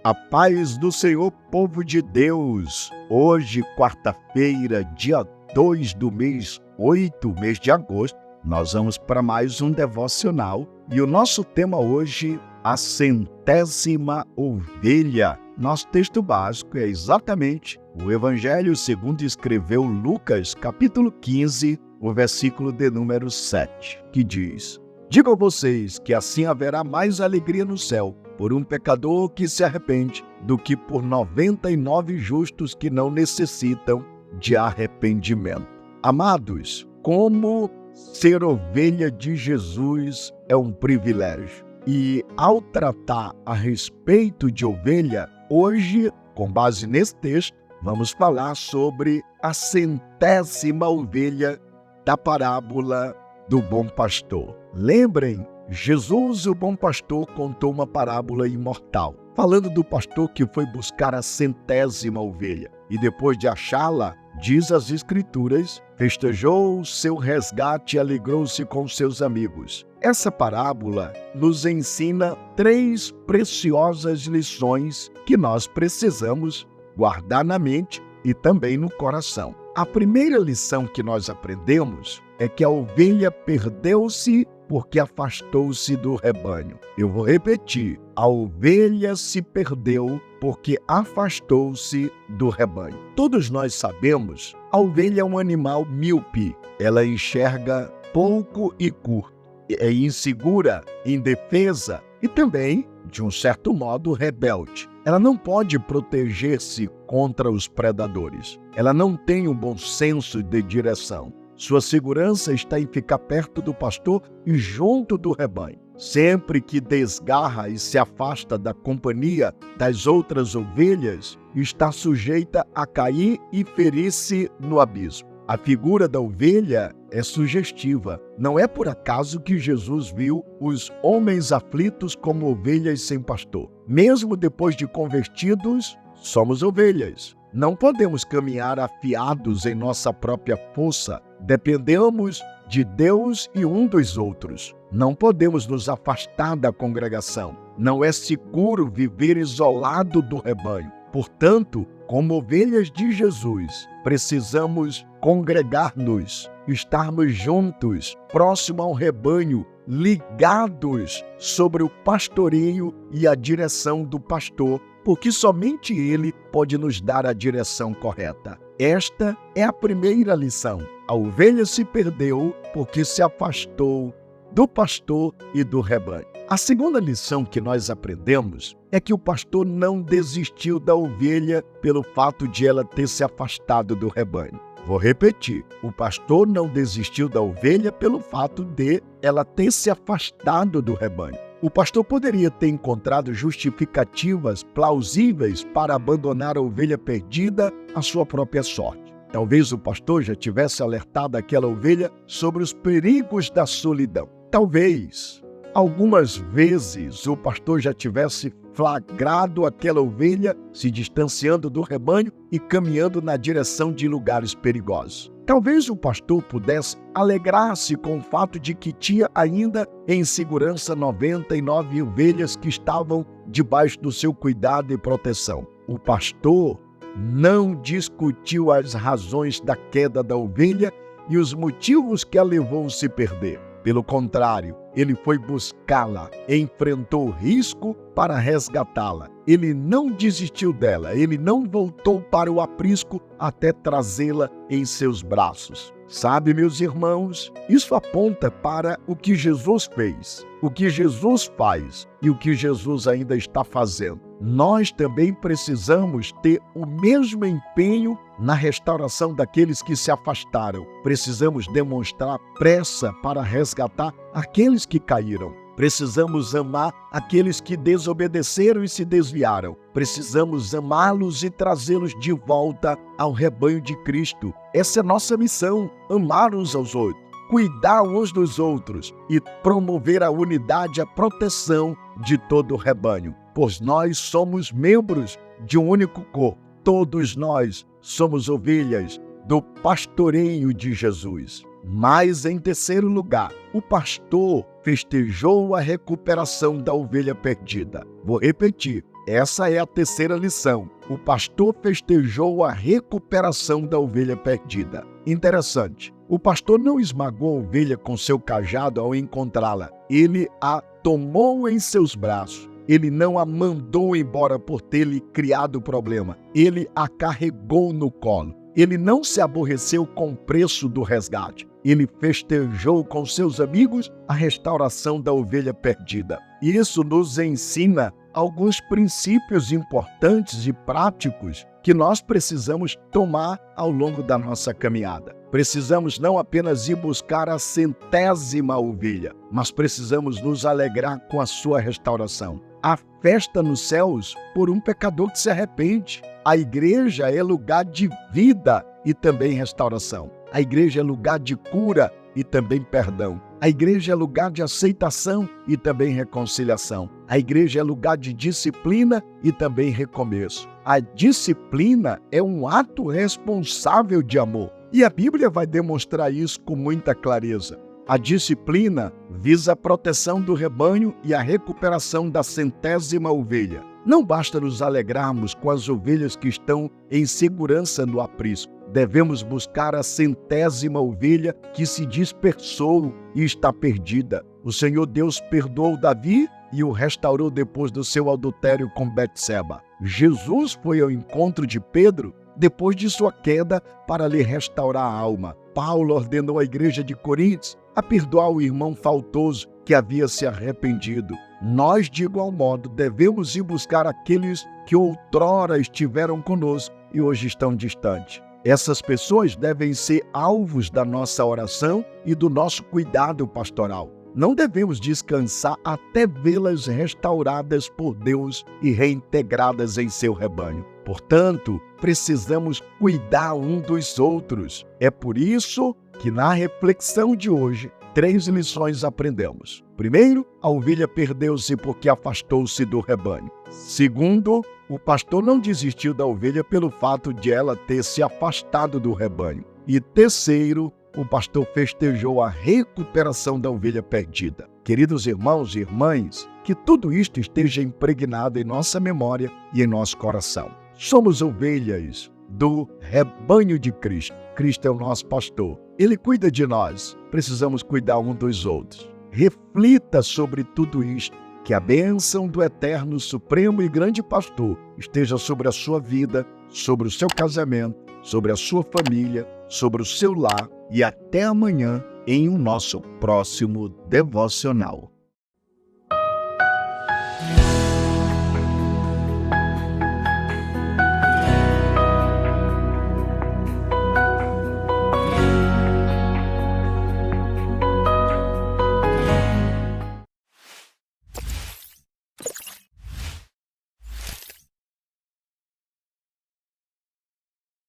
A paz do Senhor, povo de Deus. Hoje, quarta-feira, dia 2 do mês 8, mês de agosto, nós vamos para mais um devocional. E o nosso tema hoje, a centésima ovelha. Nosso texto básico é exatamente o Evangelho segundo escreveu Lucas, capítulo 15, o versículo de número 7, que diz: Digo a vocês que assim haverá mais alegria no céu por um pecador que se arrepende do que por 99 justos que não necessitam de arrependimento. Amados, como ser ovelha de Jesus é um privilégio. E ao tratar a respeito de ovelha, hoje, com base nesse texto, vamos falar sobre a centésima ovelha da parábola do bom pastor. Lembrem, Jesus, o bom pastor, contou uma parábola imortal, falando do pastor que foi buscar a centésima ovelha. E depois de achá-la, diz as Escrituras, festejou seu resgate e alegrou-se com seus amigos. Essa parábola nos ensina 3 preciosas lições que nós precisamos guardar na mente e também no coração. A primeira lição que nós aprendemos é que a ovelha perdeu-se porque afastou-se do rebanho. Eu vou repetir, a ovelha se perdeu porque afastou-se do rebanho. Todos nós sabemos, a ovelha é um animal míope. Ela enxerga pouco e curto. É insegura, indefesa e também, de um certo modo, rebelde. Ela não pode proteger-se contra os predadores. Ela não tem um bom senso de direção. Sua segurança está em ficar perto do pastor e junto do rebanho. Sempre que desgarra e se afasta da companhia das outras ovelhas, está sujeita a cair e ferir-se no abismo. A figura da ovelha é sugestiva. Não é por acaso que Jesus viu os homens aflitos como ovelhas sem pastor. Mesmo depois de convertidos, somos ovelhas. Não podemos caminhar afiados em nossa própria força. Dependemos de Deus e um dos outros. Não podemos nos afastar da congregação. Não é seguro viver isolado do rebanho. Portanto, como ovelhas de Jesus, precisamos congregar-nos, estarmos juntos, próximo ao rebanho, ligados sobre o pastoreio e a direção do pastor, porque somente ele pode nos dar a direção correta. Esta é a primeira lição. A ovelha se perdeu porque se afastou do pastor e do rebanho. A segunda lição que nós aprendemos é que o pastor não desistiu da ovelha pelo fato de ela ter se afastado do rebanho. Vou repetir, o pastor não desistiu da ovelha pelo fato de ela ter se afastado do rebanho. O pastor poderia ter encontrado justificativas plausíveis para abandonar a ovelha perdida à sua própria sorte. Talvez o pastor já tivesse alertado aquela ovelha sobre os perigos da solidão. Talvez, algumas vezes, o pastor já tivesse flagrado aquela ovelha se distanciando do rebanho e caminhando na direção de lugares perigosos. Talvez o pastor pudesse alegrar-se com o fato de que tinha ainda em segurança 99 ovelhas que estavam debaixo do seu cuidado e proteção. O pastor não discutiu as razões da queda da ovelha e os motivos que a levou a se perder. Pelo contrário, ele foi buscá-la, enfrentou o risco para resgatá-la. Ele não desistiu dela, ele não voltou para o aprisco até trazê-la em seus braços. Sabe, meus irmãos, isso aponta para o que Jesus fez, o que Jesus faz e o que Jesus ainda está fazendo. Nós também precisamos ter o mesmo empenho na restauração daqueles que se afastaram. Precisamos demonstrar pressa para resgatar aqueles que caíram. Precisamos amar aqueles que desobedeceram e se desviaram. Precisamos amá-los e trazê-los de volta ao rebanho de Cristo. Essa é nossa missão, amar uns aos outros, cuidar uns dos outros e promover a unidade e a proteção de todo o rebanho. Pois nós somos membros de um único corpo. Todos nós somos ovelhas do pastoreio de Jesus. Mas, em terceiro lugar, o pastor festejou a recuperação da ovelha perdida. Vou repetir. Essa é a terceira lição. O pastor festejou a recuperação da ovelha perdida. Interessante. O pastor não esmagou a ovelha com seu cajado ao encontrá-la. Ele a tomou em seus braços. Ele não a mandou embora por ter lhe criado o problema. Ele a carregou no colo. Ele não se aborreceu com o preço do resgate. Ele festejou com seus amigos a restauração da ovelha perdida. E isso nos ensina alguns princípios importantes e práticos que nós precisamos tomar ao longo da nossa caminhada. Precisamos não apenas ir buscar a 100ª ovelha, mas precisamos nos alegrar com a sua restauração. Há festa nos céus por um pecador que se arrepende. A igreja é lugar de vida e também restauração. A igreja é lugar de cura e também perdão. A igreja é lugar de aceitação e também reconciliação. A igreja é lugar de disciplina e também recomeço. A disciplina é um ato responsável de amor. E a Bíblia vai demonstrar isso com muita clareza. A disciplina visa a proteção do rebanho e a recuperação da 100ª ovelha. Não basta nos alegrarmos com as ovelhas que estão em segurança no aprisco. Devemos buscar a 100ª ovelha que se dispersou e está perdida. O Senhor Deus perdoou Davi e o restaurou depois do seu adultério com Betseba. Jesus foi ao encontro de Pedro depois de sua queda para lhe restaurar a alma. Paulo ordenou à igreja de Coríntios a perdoar o irmão faltoso que havia se arrependido. Nós, de igual modo, devemos ir buscar aqueles que outrora estiveram conosco e hoje estão distantes. Essas pessoas devem ser alvos da nossa oração e do nosso cuidado pastoral. Não devemos descansar até vê-las restauradas por Deus e reintegradas em seu rebanho. Portanto, precisamos cuidar um dos outros. É por isso que na reflexão de hoje, 3 lições aprendemos. Primeiro, a ovelha perdeu-se porque afastou-se do rebanho. Segundo, o pastor não desistiu da ovelha pelo fato de ela ter se afastado do rebanho. E terceiro, o pastor festejou a recuperação da ovelha perdida. Queridos irmãos e irmãs, que tudo isto esteja impregnado em nossa memória e em nosso coração. Somos ovelhas do rebanho de Cristo. Cristo é o nosso pastor. Ele cuida de nós. Precisamos cuidar um dos outros. Reflita sobre tudo isto. Que a bênção do eterno, supremo e grande pastor esteja sobre a sua vida, sobre o seu casamento, sobre a sua família, sobre o seu lar e até amanhã em um nosso próximo devocional.